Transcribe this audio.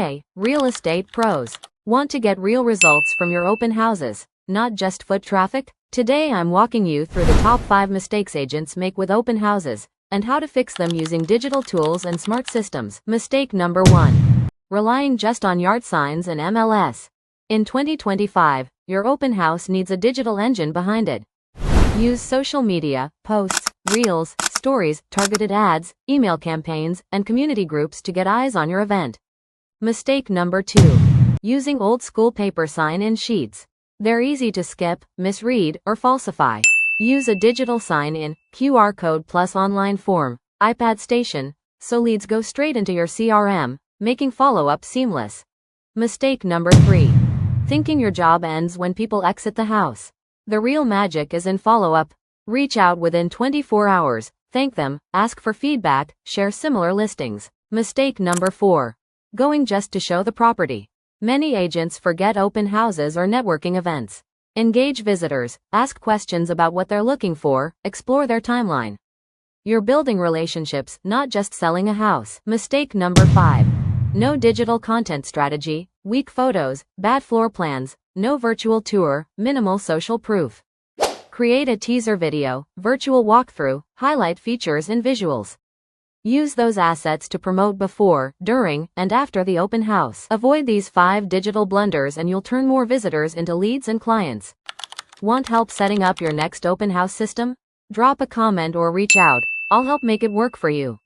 Hey, real estate pros. Want to get real results from your open houses, not just foot traffic? Today I'm walking you through the top 5 mistakes agents make with open houses, and how to fix them using digital tools and smart systems. Mistake number 1. Relying just on yard signs and MLS. In 2025, your open house needs a digital engine behind it. Use social media, posts, reels, stories, targeted ads, email campaigns, and community groups to get eyes on your event. Mistake number 2. Using old-school paper sign-in sheets. They're easy to skip, misread, or falsify. Use a digital sign-in, QR code plus online form, iPad station, so leads go straight into your CRM, making follow-up seamless. Mistake number 3. Thinking your job ends when people exit the house. The real magic is in follow-up. Reach out within 24 hours, thank them, ask for feedback, share similar listings. Mistake number 4. Going just to show the property. Many agents forget open houses or networking events. Engage visitors, ask questions about what they're looking for, explore their timeline. You're building relationships, not just selling a house. Mistake number 5. No digital content strategy, weak photos, bad floor plans, no virtual tour, minimal social proof. Create a teaser video, virtual walkthrough, highlight features and visuals. Use those assets to promote before, during, and after the open house. Avoid these 5 digital blunders and you'll turn more visitors into leads and clients. Want help setting up your next open house system? Drop a comment or reach out. I'll help make it work for you.